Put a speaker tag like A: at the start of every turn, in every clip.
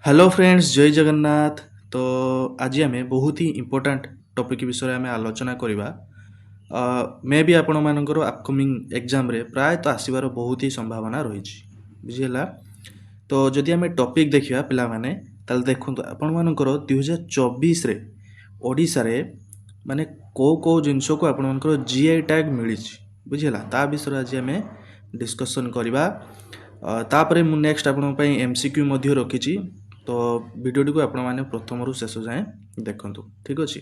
A: Hello friends जय जगन्नाथ। तो आज आम बहुत ही इम्पोर्टाट टॉपिक विषय आम आलोचना करवा। मे भी आपण मानकर अपकमिंग एग्जाम रे प्रायतः आसबार बहुत ही संभावना रही बुझीगला। तो जदि आम टॉपिक देखा पिला माने ताल देखो आपण मानकर 2024 रे ओडिशा रे माने को जिनस को आपण मानकर जीआई टैग मिली बुझीगला ता विषय आज आम डिस्कशन करवा। तापरे मु नेक्स्ट आपण पई एमसीक्यू मध्य रखिछि। तो वीडियो को आपण माने प्रथम रु शेष जाए देखंतु ठीक अछि।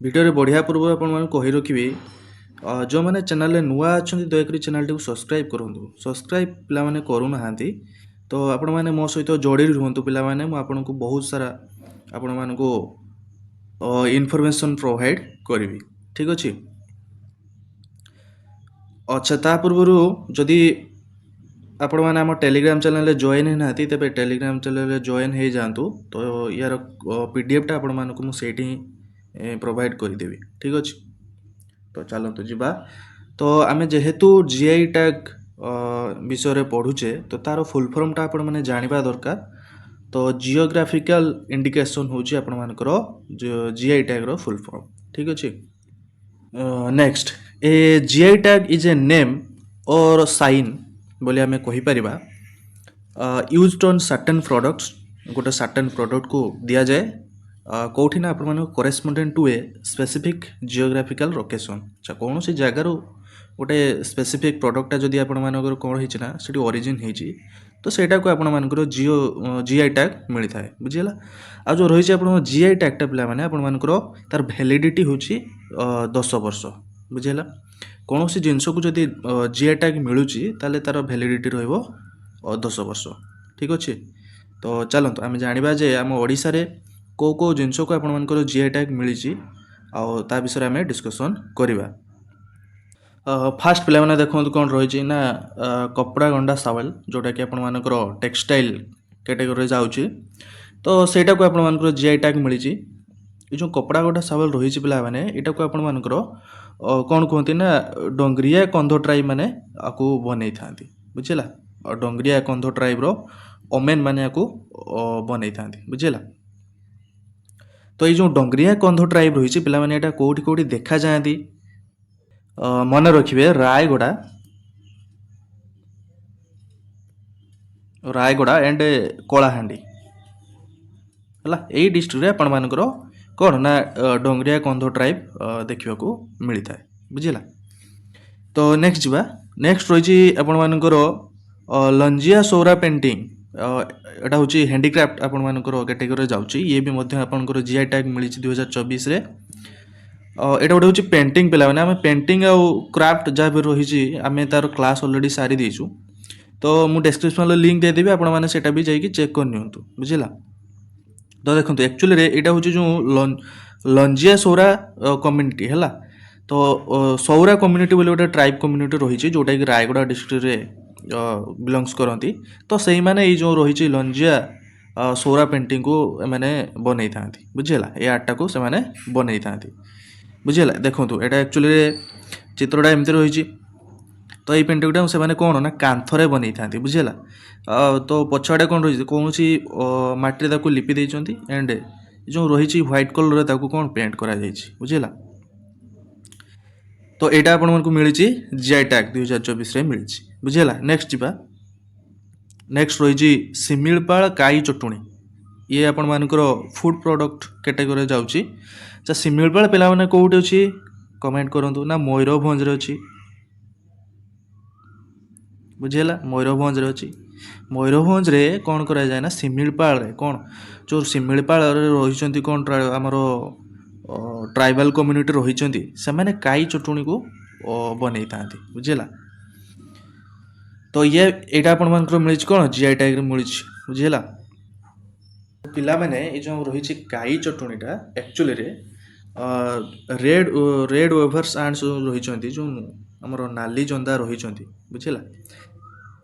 A: वीडियो रे बढ़िया पूर्व आपण माने कहि रखिबे जो माने चैनल रे नुआ अछंती दयकरी चैनल टी सब्सक्राइब करंतु। सब्सक्राइब पिला माने करू नाहांती तो आपण माने मो सहित जोड़ी रहंतु पिला माने मु आपण को बहुत सारा आपण माने को इन्फॉर्मेशन प्रोवाइड करिवि ठीक अछि। अच्छा ता पूर्व जदि आपण मैंने आम टेलीग्राम चैनल जॉइन है नाती तेरे टेलीग्राम चैनल जॉइन हो जातु। तो यार पीडीएफटा आपण मानक मुझे प्रोवाइड करदेवी ठीक अच्छे। तो चलतु जीवा। तो आम जेहेतु जीआई टैग विषय पढ़ुचे तो तार फुल फॉर्मटा आपण मैंने जानवा दरकार। तो जियोग्राफिकल इंडिकेशन हूँ आपण मानकर जीआई टैग रो फुल फॉर्म ठीक अच्छे। Next a GI tag is a name or sign बोले आम कहीपर यूज्ड ऑन सर्टेन प्रोडक्ट्स गोटे सर्टेन प्रोडक्ट को दि जाए कौटी ना आप correspondent to a specific geographical location. अच्छा कौन सी जगार गोटे स्पेसिफिक प्रोडक्टा जदि आप कौन होना से ओरिजिन होती तो सहीटा को आपर जीआई टैग मिलता है बुझीगला। आ जो रही है जीआई टैगटा पिला माने आपर तार वैलिडिटी हूँ 10 वर्ष बुझीगला। कौन सी जिनस को जदि जीआई टैग मिलूँ ताले तार वैलिडिटी रहिबो 10 वर्ष ठीक अच्छे। तो चलते आम जाना जे आम ओडिशा रे को जिनस को आपण मानकर जीआई टैग मिली आ विषय आम डिस्कसन करवा। फास्ट पिला माने देखो कौन रही ना कपड़ा गंडा सावल जोटा कि आपण मानकर टेक्सटाइल कैटेगरी जाऊँगी। तो सेटा को आपण मानकर जीआई टैग मिली जो कपड़ा गंडा सावल रही पिला माने एटा को आपण मानकर कौन कहती ना डंगरिया कंध ट्राइब माने आपको बनै था बुझेला। डंगरिया कंध ट्राइब रो ओमेन माने आपको बनै था बुझेला। तो ये जो डंगरिया कंध ट्राइब रही पिला माने एटा कोठी कोठी देखा जाती मन रखिए रायगड़ा एंड कलाहांडी है यही डिस्ट्रिक्ट आपण मानकर कौन ना डंगरिया कंध ट्राइब देखा मिलता है बुझीगला। तो नेक्स्ट जीवा नेक्स्ट रही आपण मानकर लंजिया सौरा पेंटिंग एटा हूँ हैंडीक्राफ्ट आपण मानकर कैटेगरी जाऊँगी। ये भी आपंकर जीआई टैग मिली 2024 रे। एटा गोटे हूँ पेंटिंग पिला माने आम पेंटिंग आउ क्राफ्ट जहाँ भी रही आम तार क्लास ऑलरेडी सारी देचु। तो मु डिस्क्रिप्शन लिंक देदेवी आपण मैंने सेटा भी जाइए चेक कर नियंतु बुझीगला। तो देखो एक्चुअली रे एटा हूँ जो लंजिया सौरा कम्युनिटी है। तो सौरा कम्युनिटी बोले गोटे ट्राइब कम्युनिटी रही जोटा कि रायगड़ा डिस्ट्रिक्ट रे बिलोंग्स करती। तो सही माने ये जो रही लंजिया सौरा पेंटिंग को मैंने बनै था बुझीगला। ये आर्टा को से बनै था बुझीगला। देखो एटा एक्चुअली चित्रटा एमती रही। तो ये पेंटिंगटा से कौन ना कांथरे बनै था बुझीगला। तो पछाड़े कौन रही कौन सी माटी लिपि देइचंती एंड जो रही व्हाइट कलर ताकू कौन पेंट करा जाइछि बुझीगला। तो यहाँ आपण को मिली जीआई टैग 2024 रे मिली बुझीगला। नेक्स्ट जीवा नेक्स्ट रही सिमिलपाल काई चटुणी ये आपण मानकर फूड प्रोडक्ट कैटेगरी जाऊँगी। अच्छा सिमिलपाल पिला माने कोउठी अछि कमेंट करंतु ना मयूरभंज रे अछि बुझीगला। मयूरभंज रे अछि। मयूरभंज रे कौन करा जाए ना सिमिलपाल रे कौन जो सिमिलपाल रही कौन आमर ट्राइबल कम्युनिटी रही से मैंने काई चटुणी को बनै था बुझीगला। तो ये यहाँ आपण मानकर मिली कौन जीआई टैग मिली बुझीगला। पिला माने ये जो रही काई चटुणीटा एक्चुअली रे रेड रेड वेवर्स एंड रही जो आमर नाली जंदा रही बुझीगला।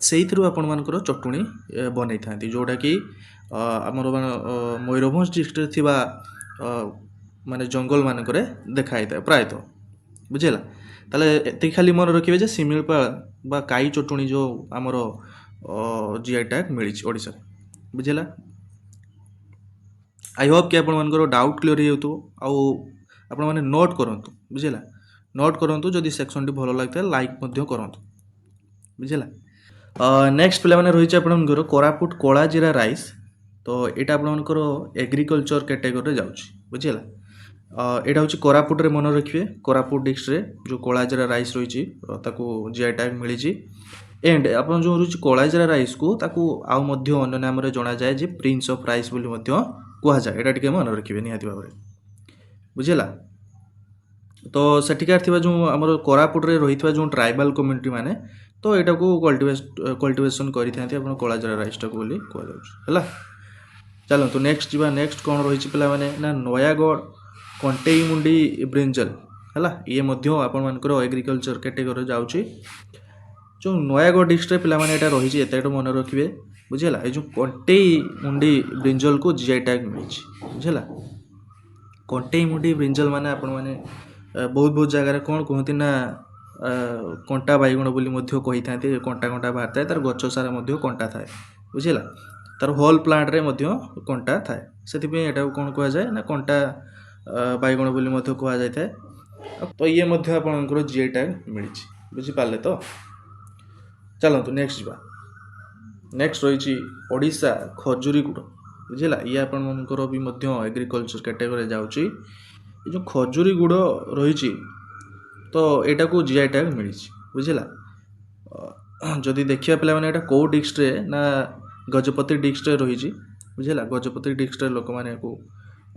A: से आपण मानकर चटुणी बनै था जोटा कि आमर मयूरभंज डिस्ट्रिक्ट थिबा माने जंगल मानक देखाई था प्रायतः बुझीगला। ताले एति खाली मन रखिए सिमिलपाल बा काई चटुणी जो आमर जीआई टैग मिली ओडिशा। बुझेला आई होप कि आपंकर डाउट क्लीयर हो आपण मैंने नोट करूँ बुझेला नोट करूँ जदि सेक्शन टी भल लगे लाइक करूँ बुझेला नेक्स्ट पे रही आपंकर कोरापुट कला जीरा राइस तो यहाँ आपंकर एग्रिकल्चर कैटेगरी जाऊँच बुझेला यहाँ हूँ कोरापुट रे मन रखिए कोरापुट डिस्ट्रिक्ट जो कलाजीरा राइस रही जीआई टैग मिली एंड आप जो रही कलाजीरा राइस को आउ अन्य नाम जना जाए जे प्रिंस ऑफ राइस बोली कहुए यहाँ टे मन रखिए निहाती भाव में बुझेला तो सेठिकार थी जो आम कोरापुट रे रही जो ट्राइबल कम्युनिटी माने तो यहाँ को कल्टिवेशन करते कलाजीरा राइस टाक बोली कहला चलतु नेक्स्ट जी नेक्स्ट कौन रही पे ना नयागढ़ कंटेई मुंडी ब्रिंजल है ये आपण मानकर एग्रिकल्चर कैटेगरी जाऊँगी जो नयागढ़ डिस्ट्रिक्ट पे यहाँ रही एत मन रखिए बुझेला ये जो कंटेई मुंडी ब्रिंजल को जीआई टैग मिली बुझेला कंटेई मुंडी ब्रिंजल माने आपण माने बहुत बहुत जगह कौन कहती ना कंटा बैगुण बोली कही था कंटा कंटा बाहर थाए तार गच सारा कंटा थाए बुझेला तार होल प्लांट रे कंटा थाए से कौन कहुए ना कंटा बैगुण बोली कहुए तो ये आपंकर जीआई टैग मिली बुझीपारे तो चलतु नेक्स्ट जा नेक्स्ट रही ओडिशा खजुरी गुड़ बुझेला ये आपंकर भी एग्रिकल्चर कैटेगरी जाऊँगी ये जो खजुरी गुड़ रही तो यहाँ को जीआई टैग मिली बुझेला जदि देखिए पे यहाँ कौ डिस्ट्रिक्ट ना गजपति डिस्ट्रिक्ट रही बुझेला गजपति डिस्ट्रिक्ट लोक मैंने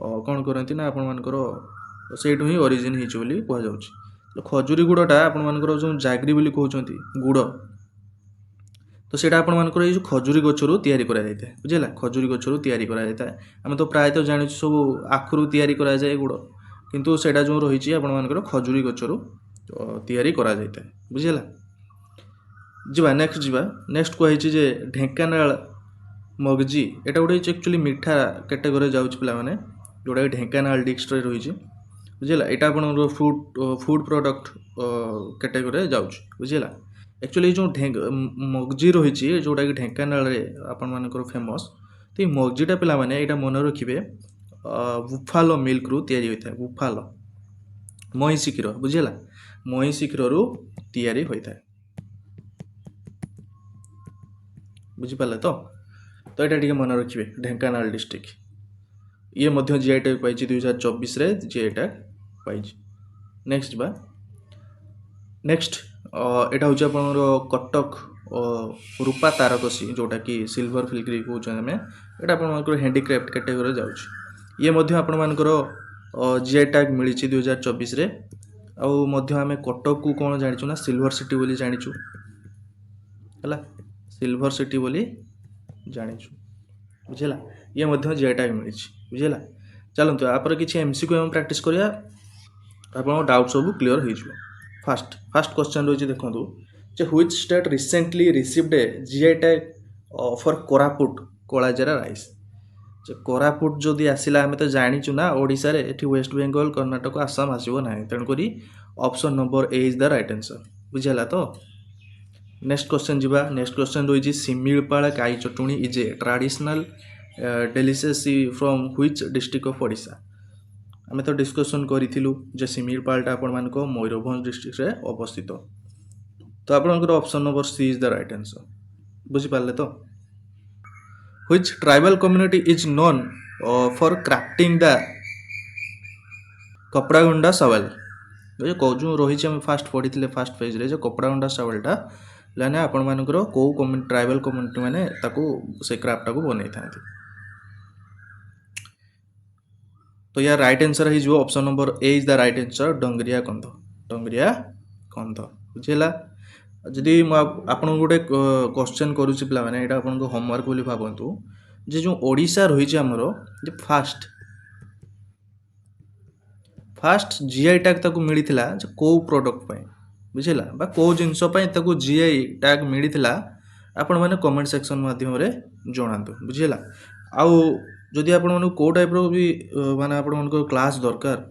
A: कौन करती ना आपर से ही ओरिजिन होली कहुच्छी तो खजुरी गुड़टा आपर जो जागरी बोली कहते गुड़ तो सेटा आपर ये खजुरी गचरू तैयारी कराए बुझेला खजुरी गचरू तैयारी कराए आम तो प्रायतः जानी सब आखुरु तैयारी करा जाए गुड़ किंतु सेटा जो रही आपर खजुरी गचरू तैयारी करा जाए बुझेला जी नेक्स्ट जी नेक्स्ट कही जे ढेंकानाल मगजी एटा गोटे एक्चुअली मीठा कैटेगरी जाऊँच पे जोटा ढेंकानाल डिस्ट्रिक्ट रही बुझेला यहाँ आप फूड प्रोडक्ट कैटेगरी जाऊँच बुझेला एक्चुअली जो मगजी रही जोटा कि ढेंकानाल आपण फेमस तो ये मगजीटा पे यहाँ मन रखिए बुफालो मिल्क रु तैयारी होता है बुफालो महिषी क्षीर बुझेला महिषी क्षीर रु तैयारी होता है बुझीपारे तो यहाँ टे मन रखिए ढेंकानाल डिस्ट्रिक्ट ये जीआई टैग पाई 2024 रे जीआई टैग पाई नेक्स्ट बा नेक्स्ट यहाँ हूँ आप कटक रूपा तारकसी जोटा कि सिल्वर फिलग्री कहते हैं यहाँ आप हैंडीक्राफ्ट कैटेगरी जाऊँच ये आपर जीआई टैग मिली 2024 रे आम कटक को कौन जाचु ना सिल्वर सिटी बोली जाचु है सिल्वर सिटी बोली जाचु बुझेला ये जीआई टैग मिली बुझेला चलते आप किसी एमसीक्यू एम प्रैक्टिस करिया आप डाउट सब क्लीयर हो फास्ट क्वेश्चन रही देखो जे which state recently received a GI tag for Koraput Kalajeera rice जे कोरापुट जदि आसला आम तो जाचु ना ओडिशा रे एठी वेस्ट बेंगल कर्नाटक आसाम आसो ना तेणुक option number A is the right answer बुझेला तो नेक्स्ट क्वेश्चन जीवा नेक्स्ट क्वेश्चन रही सिमिलपाल काई चटुणी is a traditional delicious from which district of Odisha आम तो डिस्कसन करूँ जे सिमिलपालटा आपण मयूरभंज डिस्ट्रिक्ट रे अवस्थित तो आपंकर option number C is the right answer बुझीपारे तो which tribal community is known for crafting the Kapdaganda सावल जो रही फास्ट पढ़ी फास्ट पेज रे जो कपड़ागुंडा सावलटा लाने आपण मानकर कौ ट्राइबल कम्युनिटी माने से क्राफ्टा को बन था तो यार राइट आंसर हो option number A is the right answer Dongria कंध बुझेला जदि आपन गोटे क्वेश्चन करुच्ची पे यहाँ आपन होमवर्क बोली भावतु जे जो ओडिशा रही आमर जे फास्ट जीआई टैग ताको मिलिथिला जे को प्रोडक्ट पय बुझेला बा को जिनस पय ताको जीआई टैग मिलिथिला आपण माने कमेंट सेक्शन माध्यम रे जणांतु बुझेला आउ जदि आपण माने को टाइप रो भी माने आपण मानको क्लास दरकार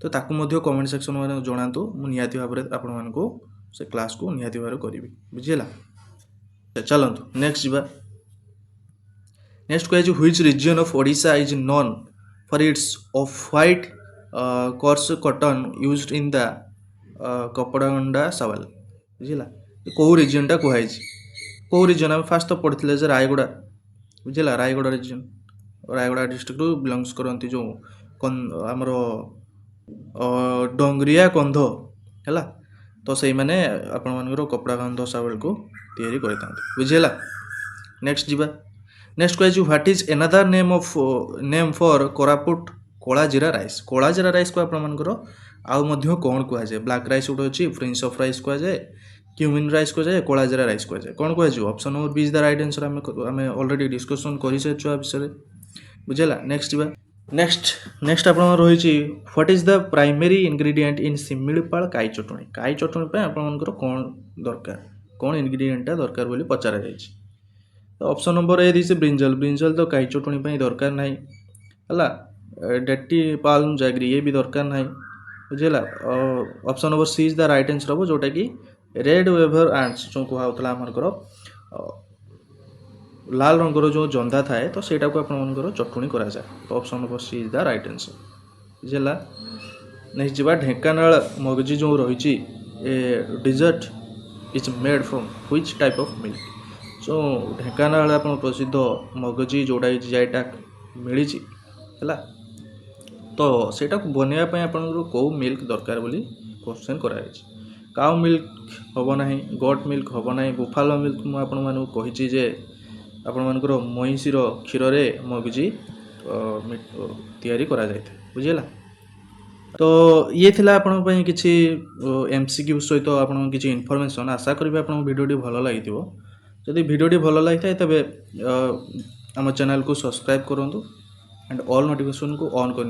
A: तो ताकू मध्य कमेंट सेक्शन में जणांतु मु निहाती भाव में आपण मानको से क्लास को निहाती भाव करी बुझेला चलतु नेक्स्ट जीवा नेक्स्ट कुछ which region of Odisha is known for its off white coarse cotton used in the Kapdaganda सावल बुझिला कौ रीजनटा कहुई कौ रीजन आम फास्ट तो पढ़ते जे रायगड़ा बुझिला रायगड़ा रीजन रायगड़ा डिस्ट्रिक्ट रु बिलंग्स करती जो आमर डंगरिया कंध है तो से मैंने आपण मानकर कपड़ा कंध सावल को तैयारी करता बुझेगा नेक्स्ट जीवा नेक्स्ट कह what is another name for Koraput कला जीरा राइस को आपण मानकर आउ मध्य कौन कहुए ब्लैक राइस गोटे अच्छी प्रिंस ऑफ राइस कहुए क्यूमिन राइस कहुए कला जीरा राइस कहुए कौन कहुए option number B is the right answer आम ऑलरेडी डिस्कसन कर सारी आ विषय बुझेगा नेक्स्ट जीवा नेक्स्ट आप रही what is the primary ingredient in Similipal काई चटणी पे आपंकर कौन दरकार कौन इंग्रेडिएंटा दरकार बोली पचारा जाइए तो ऑप्शन नंबर ए दी ब्रिंजल तो काई चटणी दरकार ना है डेटी पाल्म जैगरी ये भी दरकार ना बुझेगा option number C is the right answer हम जोटा कि रेड वेवर आंट्स जो कहला आमर लाल रंगर जो जंदा थाए तो सेटा को आपंकर चटणी करा जाए तो option number C is the right answer बुझेगा नेक्स्ट जीवा ढेंकानाल मगजी जो रही dessert is made from which type of milk so Dhenkanal आप प्रसिद्ध मगजी जोड़ा जीआई टैग मिली है तो सेटा को बनवाई आपंकर कौ मिल्क दरकार बोली क्वेश्चन कराई काउ मिल्क हम ना गोट मिल्क हम ना बुफालो मिल्क मुझे कही जे आपण मानकर महिषीर क्षीर मगजी तैयारी करा जाए बुझेगा तो ये थिला आपण किसी एमसीक्यू सहित आपण किसी इनफॉरमेशन आशा करी आपण वीडियोटी भल लगी जदि वीडियोटी भल लगी था तेज आम चैनल को सब्सक्राइब करूँ एंड ऑल नोटिफिकेशन को ऑन कर